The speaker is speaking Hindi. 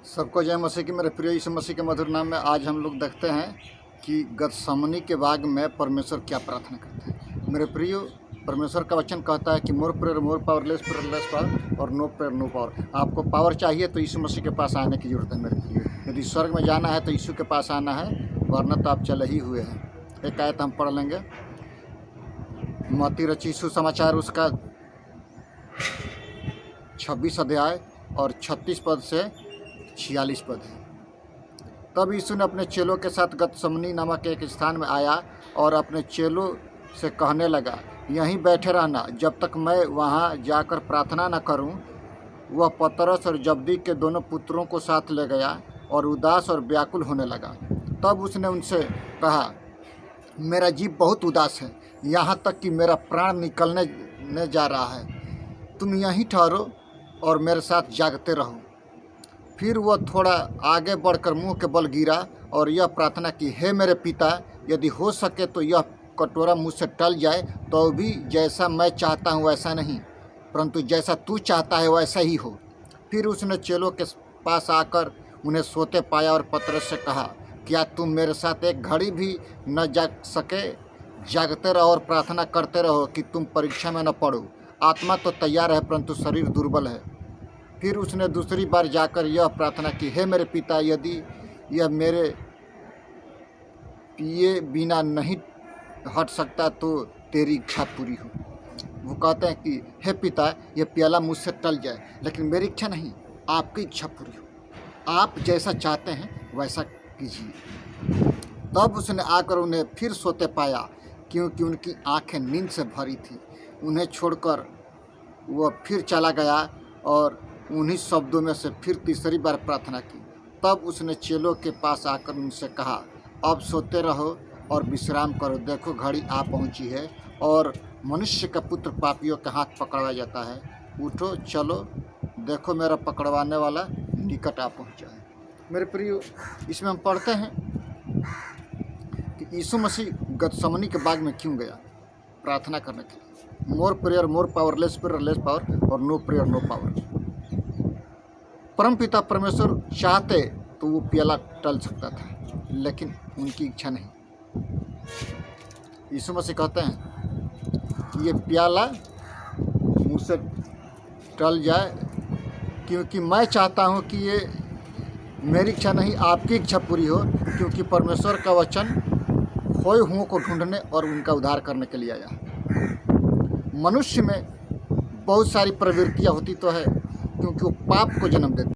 सबको जय मसीह की। मेरे प्रिय यीशु मसीह के मधुर नाम में आज हम लोग देखते हैं कि गतसमनी के बाग में परमेश्वर क्या प्रार्थना करते हैं। मेरे प्रिय, परमेश्वर का वचन कहता है कि more prayer more power, less prayer less power और नो प्रेयर नो पावर। आपको पावर चाहिए तो यीशु मसीह के पास आने की जरूरत है। मेरे प्रिय, यदि स्वर्ग में जाना है तो यीशु के पास आना है, वरना तो आप चले ही हुए हैं। एक आयत हम पढ़ लेंगे, मत्ती रचित सुसमाचार उसका 26 अध्याय और 36 पद से 46 पद है। तब यीशु ने अपने चेलों के साथ गतसमनी नामक एक स्थान में आया और अपने चेलों से कहने लगा, यहीं बैठे रहना जब तक मैं वहाँ जाकर प्रार्थना न करूँ। वह पतरस और जब्दी के दोनों पुत्रों को साथ ले गया और उदास और व्याकुल होने लगा। तब उसने उनसे कहा, मेरा जीव बहुत उदास है, यहाँ तक कि मेरा प्राण निकलने जा रहा है। तुम यहीं ठहरो और मेरे साथ जागते रहो। फिर वह थोड़ा आगे बढ़कर मुंह के बल गिरा और यह प्रार्थना की, हे मेरे पिता, यदि हो सके तो यह कटोरा मुझसे टल जाए, तो भी जैसा मैं चाहता हूँ वैसा नहीं, परंतु जैसा तू चाहता है वैसा ही हो। फिर उसने चेलों के पास आकर उन्हें सोते पाया और पतरस से कहा, क्या तुम मेरे साथ एक घड़ी भी न जाग सके? जागते रहो और प्रार्थना करते रहो कि तुम परीक्षा में न पड़ो। आत्मा तो तैयार है परंतु शरीर दुर्बल है। फिर उसने दूसरी बार जाकर यह प्रार्थना की, हे मेरे पिता, यदि यह मेरे पिए बिना नहीं हट सकता तो तेरी इच्छा पूरी हो। वो कहते हैं कि हे पिता, यह प्याला मुझसे टल जाए, लेकिन मेरी इच्छा नहीं, आपकी इच्छा पूरी हो। आप जैसा चाहते हैं वैसा कीजिए। तब उसने आकर उन्हें फिर सोते पाया, क्योंकि उनकी आंखें नींद से भरी थी। उन्हें छोड़कर वह फिर चला गया और उन्हीं शब्दों में से फिर तीसरी बार प्रार्थना की। तब उसने चेलों के पास आकर उनसे कहा, अब सोते रहो और विश्राम करो। देखो, घड़ी आ पहुंची है और मनुष्य का पुत्र पापियों के हाथ पकड़वाया जाता है। उठो, चलो, देखो मेरा पकड़वाने वाला निकट आ पहुंचा है। मेरे प्रियो, इसमें हम पढ़ते हैं कि यीशु मसीह गतसमनी के बाग में क्यों गया प्रार्थना करने के लिए। More prayer more power, less prayer less power और नो प्रेयर नो पावर। परमपिता परमेश्वर चाहते तो वो प्याला टल सकता था, लेकिन उनकी इच्छा नहीं। यीशु मसीह कहते हैं कि ये प्याला मुझसे टल जाए, क्योंकि मैं चाहता हूँ कि ये मेरी इच्छा नहीं, आपकी इच्छा पूरी हो। क्योंकि परमेश्वर का वचन खोए हुओं को ढूंढने और उनका उद्धार करने के लिए आया है। मनुष्य में बहुत सारी प्रवृत्तियाँ होती तो है, क्योंकि वो पाप को जन्म देते